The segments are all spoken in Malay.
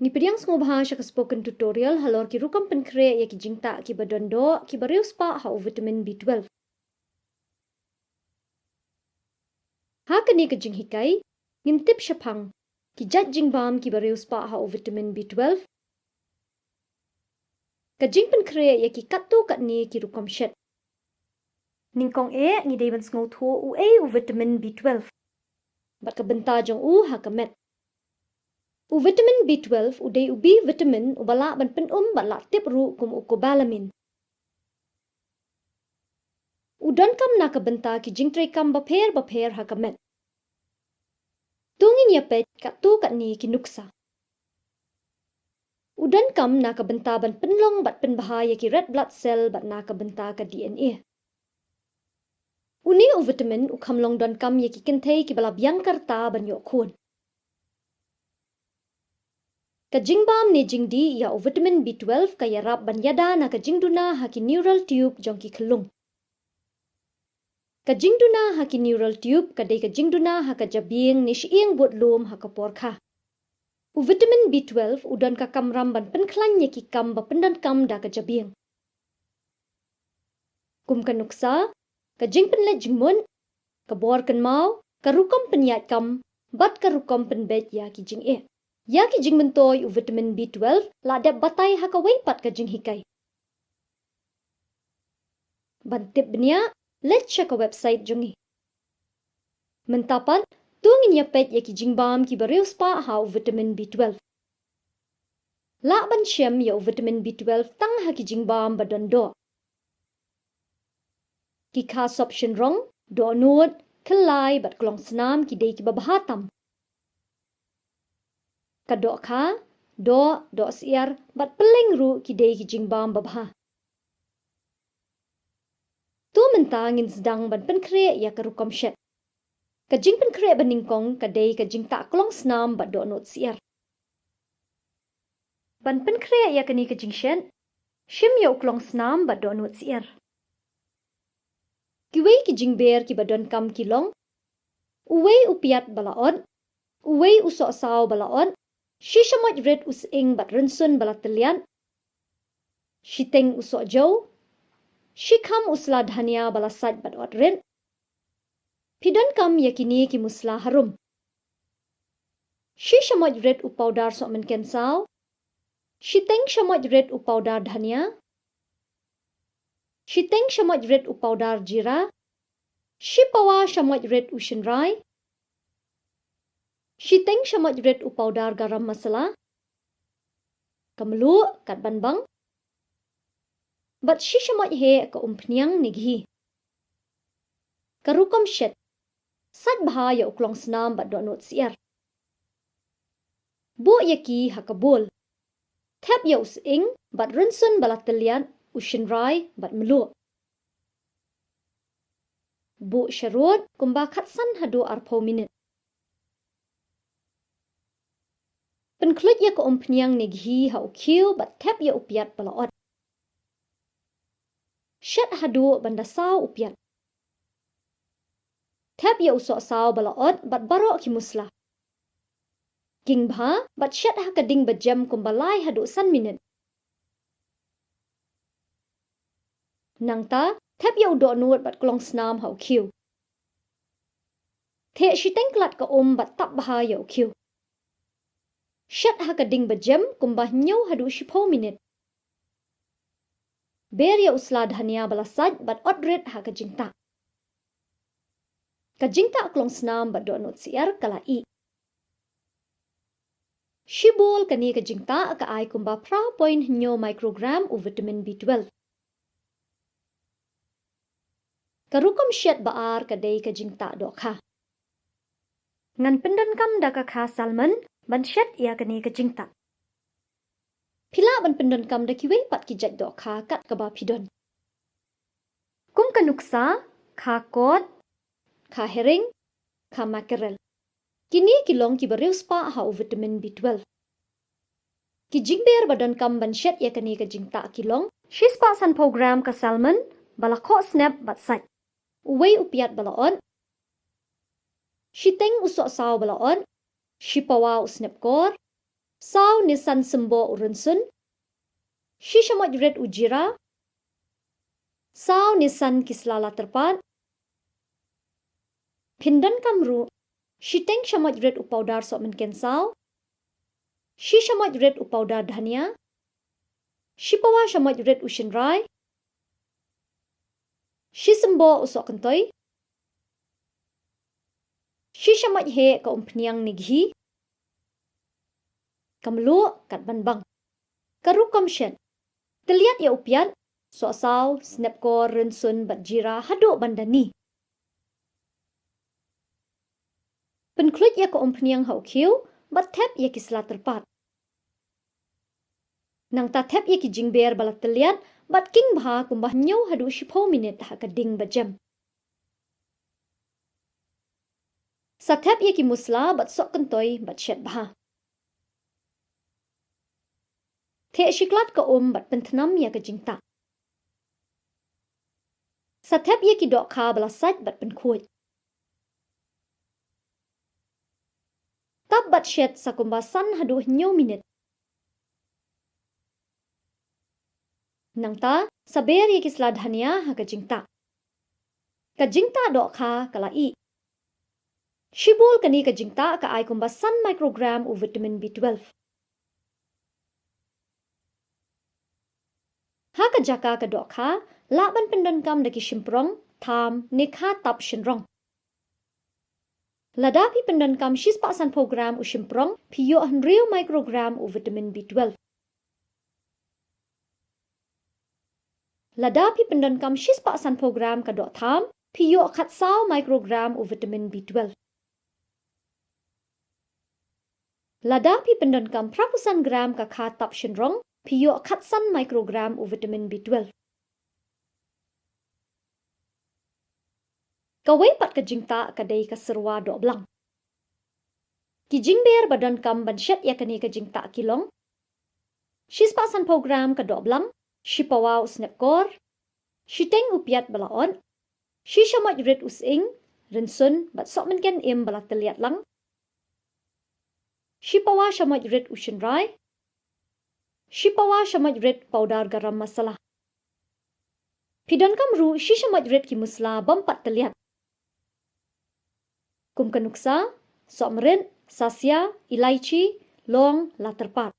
Ni pediang semua bahasa ke spoken tutorial halor ki rukam Pynkhreh ya ki Jingtah kiba dondo kiba riewspah ha vitamin B12. Ha kini ke jinghikai ngintip syapang ki jat jingbam kiba riewspah ha vitamin B12. Ka Jingpynkhreh ya ki katu kat ni ki rukam shet. Ningkong ngidai ban sngau tho u vitamin B12. Bat ka bynta jong ha kamet. U vitamin B12 udai ubi vitamin ubala ban penum bat la tip ru kum ukobalamin. Udan kam na ka bynta ki jingtreikam bapher ha kamet. Tungin ya pet kat tu kat ni ki nuksa. Udan kam na ka bynta ban penlong bat penbahaya ki red blood cell bat na ka bynta ka DNA. Uni u vitamin u kamlong dan kam ya ki kentei ki bala biang karta ban yok khun. Ka jingbam ni jingdi ya u vitamin B12 ka yarap ban yada na ka jingduna ha ki neural tube jong ki khelung. Ka jingduna ha ki neural tube ka dei ka jingduna ha ka jabieng ni syiang buat lom ha ka porkha. U vitamin B12 udan ka kamram ban Pynkhlain ya ki kam ba pendan kam da ka jabieng. Kum ka nuksa ka jingpynlong jingmun ka bor kan mau ka rukam penyat kam bat ka rukam penbet ya ki jing'e. Ya ki jingmyntoi u vitamin B12 la dep batai ha ka weipat ka jinghikai. Bantip benia let's check a website jongi. Mentapat tungin ya pet ya ki jingbam ki riewspah ha u vitamin B12. La ban syem ya u vitamin B12 tang ha ki jingbam badondo. Ki khas option rong dohnud kelai bat klongsnam ki dei ki babahatam. Ka dohkha do syiar bat peleng ru ki dei ki jingbam babha. Tu mentangin sedang ban Pynkhreh ya ka rukam shet. Ka Jingpynkhreh ban ningkong ka dei ka Jingtah klongsnam bat dohnud syiar. Ban Pynkhreh ya ka ni ka jingshen shim ya klongsnam bat dohnud syiar. Kiwei ki jingber ki badon kam kilong. Uwei upiat balaon. Uwei usok-saw balaon. Shishamot red using bat rensun balatelian. Shiteng usok jau. Shikam usla dhania balasat bat odren. Pidon kam yakini ki musla harum. Shishamot red upawdar sok menkensaw. Shiteng shamot red upawdar dhania. Shiteng shamot red upawdar jira. Shipawa shamot red ushinrai. Shiteng shamot red upawdar garam masala. Kamelu kat banbang. Bat shishamot he ka umpniang nighi. Karukam shet. Sat bahaya klongsnam bat dohnud syiar. Bo yaki hakabul. Tap ya using bat rensun balatelian ushinrai bat melu. Bu syarut kumba khatsan hadu arpo minit. Penklut ya ka umpniang nighi ha ukiu bat tap ya upiat balaot. Shet hadu bandasaw upiat. Tap ya usok saw balaot bat barok ki musla. Gingbha bat shet ha ka ding bajam kumbalai hadu san minit. Nangta tap ya dohnud bat klongsnam ha ukiu. The shiteng klat ka bat tap bahaya ukiu. Shet ha ka ding bajam kumbah nyau hadu 10 minit. Ber ya usla dhania balasat bat odret ha ka Jingtah. Ka Jingtah klongsnam bat dohnud syiar kalai. Shibol kani ka Jingtah ka ai kumba pra point nyo microgram u vitamin B12. Karukam shet baar ka dei ka Jingtah dohkha. Ngan pendan kam da ka kha salmon ban shet ya kani ka Jingtah. Pila ban pendan kam da kiwei pat ki jat dohkha kat ka ba pidon. Kum ka nuksa kha kot, kha herring, kha mackerel. Kini kilong ki riewspah ha u vitamin B12. Ki jingber badan kam ban shet ya kani ka Jingtah kilong. Shispa san program ka salmon balakho snap bat sat. Uwei upiat balaon. Shiteng usok saw balaon. Shipawa usnep kor. Sau nisan sembo urunsun. Shishamot red ujira. Sau nisan kislala terpat. Pindan kamru. Shiteng shamot red upaudar sok menken sau. Shishamot red upaudar dhania. Shipawa shamot red ushinrai. Shisembo usok kentoi. Shishamot he ka umpniang nighi. Kamlu kat banbang. Karukam shen. Teliat ya upiat. Soasau, snapkor, rensun, batjira, haduk bandani. Penklut ya ka umpniang haukiu. Bat tep ya kisla terpat. Nang ta tep ya ki jingber balat teliat. Bat king baha kumbah nyau haduk 10 minit ha ka ding bajam. Sa tep ya ki musla bat sok kentoi bat syet baha. Te shiklat ka bat pentenam ya ka jingtah. Sa tep ya ki dohkha balasat bat penkuit. Tab bat syet sa kumbasan haduh nyaw minit. Nang ta, saber ya ki sladhania ha ka jingtah. Ka jingtah dohkha kalai. Shibul kani ka jingtah ka ay kumbasan microgram u vitamin B12. Ha ka jaka ka dohkha, laban pendankam daki shimprong, tham, nikha tap shinrong. Ladapi pendankam 6% program u shimprong, piyo riu microgram u vitamin B12. Ladapi pendankam 6% program ka dok tham, piyo katsau microgram u vitamin B12. Ladapi pendankam prapusan gram ka kha tap shinrong, piyo katsan microgram u vitamin B12. Kawai pat ka jingtah kadai ka Syrwa dohblang. Ki jingber badan kam bansyat ya kani ka jingtah kilong. 6% program ka dohblang, shipawa usnapkor, shiteng upiat balaon, shishamot red using, rinsun bat sok menken im balat teliat lang. Shipawa shamot red ushinrai, shipawa shamot red powder garam masala. Pidan kamru shishamot red ki musla bampat teliat. Kum kanuksa, sok merin, sasya, ilaichi, long, laterpat.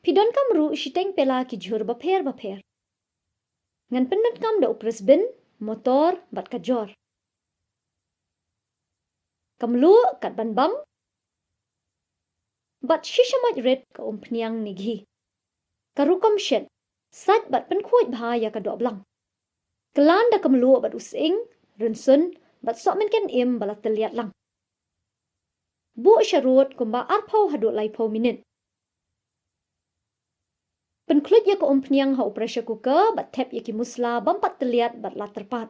Pidan kamru shiteng pela ki jhur baper. Ngan pendan kam da upres bin, motor, bat kajor. Kamlu kat banbang, bat shishamot red ka umpniang nighi. Karukam shed, sat bat penkuit bahaya ka dohblang. Kelan da kamlu bat using, rinsun, bat sok menken im balat teliat lang. Bu syarut kumba arpau haduk laipau minit. Penklut ya ka umpniang ha pressure cooker bat tep ya ki musla bampat teliat bat laterpat.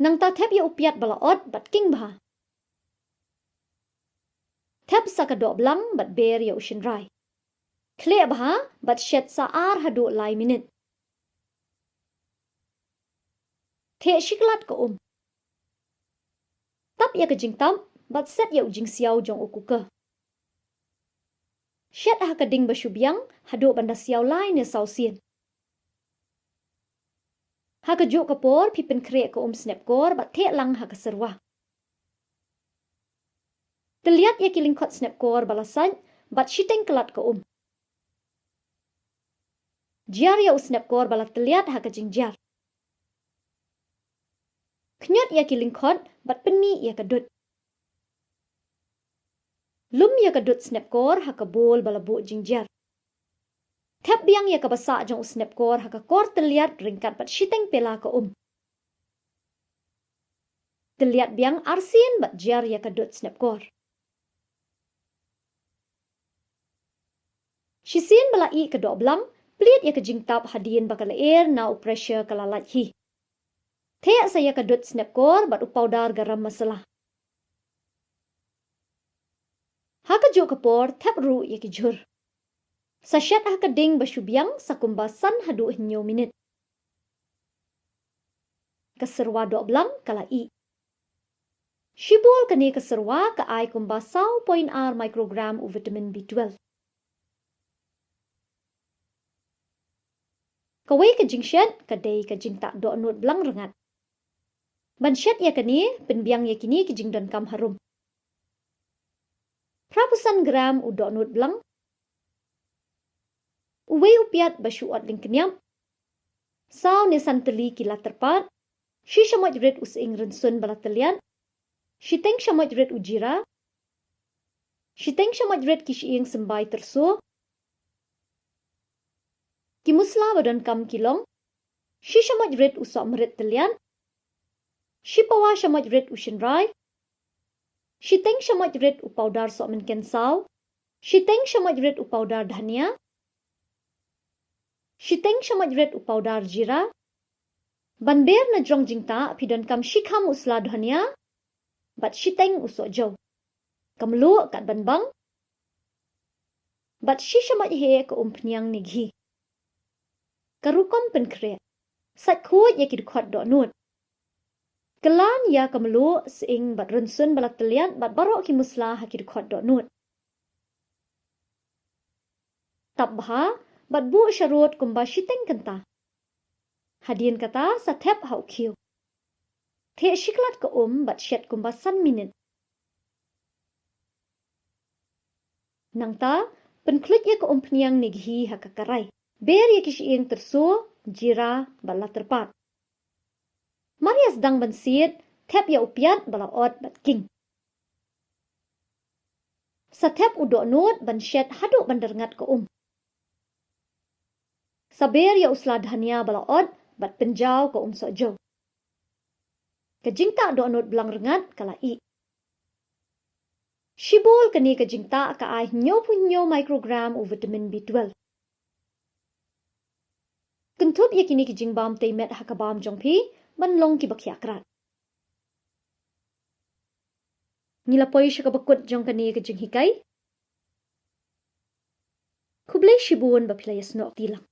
Nang ta tep ya upiat balaot bat king baha. Tep sa ka dohblang bat ber ya ushinrai. Kle baha bat shet sa ar haduk lai minit. Te shiklat ka Tap ya ka jingtam bat set ya ujing siau jong ukuka. Shet ha ka ding basyubyang haduk banda siau lai ne sausien. Ha ka juk kapor pi Pynkhreh ka snapkor bat te lang ha ka Syrwa. Teliat ya ki lingkot snapkor balasan bat shiteng kelat ka Jiar ya snapkor balat teliat ha ka jingjar. Knyot ya ki lingkot bat peni ya ka dut. Lum ya ka dut snapkor ha ka bol balabu jingjar. Tep biang ya ka basa jong snapkor ha ka kor teliat ringkat bat shiteng pela ka Teliat biang arsin bat jar ya ka dut snapkor. Shisin balai ka dohblang, pelit ya ka jingtap hadien bakal air na pressure kalalat hi. Te saya ka dut snapkor bat upawdar garam masala. Ha ka jo kapor tap ru ya ki jhur. Sa syat ha ka ding basyubyang sa kumbasan hadu hinyo minit. Ka Syrwa dohblang kalai. Shibol kane ke Syrwa ke ai kumba 0.r microgram u vitamin B12. Kawai ke jingshet kadai ke jingtah dohnud blang rngad. Banshet ya kane penbiang ya kini ke jingdon kam harum. Prapusan gram u dohnud blang. Uwei upiat basyuat ling kenyam. Saw ne santeli kila terpat. Shi shamot red using rensun balatelian. Shi teng shamot red ujira. Shi teng shamot red kishing sembai terso. Kimusla badan kam kilong. Shi shamot red usok merit telian. Shi pawa shamot red ushinrai. Shi teng shamot red u powder sok menken saw. Shi teng shamot red u powder dhania. Shi teng shamot red u powder jira. Banber na jong jingtah pidon kam shikham usla dhania. Bat shi teng usok jau. Kamlu kat banbang. Bat shi shamot he ke umpniang nighi. Karukom Pynkhreh. Sat khut ya kidkhot dohnud. Kelan ya kamlu seing bat rensun balatelian bat barok ki musla hakidkhot dohnud. Tabha bat bu syarut kumba shiteng kenta. Hadien kata satep hau kiu. The shiklat ke bat syet kumba san minit. Nangta penklut ya ke peniang nighi hakakarai. Ber ya kishiing terso jira bala terpat. Marias dang bansit tep ya upiat bala ot bat king. Satep dohnud ban syet haduk bandarngat ke Saber ya usla dhania bala ot bat penjau ke sok jau. Ke jingtah dohnud blang rngad kala i. Shibol kani ke jingtah ka ai 90 microgram u vitamin B12. Kentup ya kini ke jingbam teimet hakabam jongpi banlong ki bakhyakrat. Nilapoi syakabakut jong kani ke jinghikai. Kublai shibun bapilai snok tilang.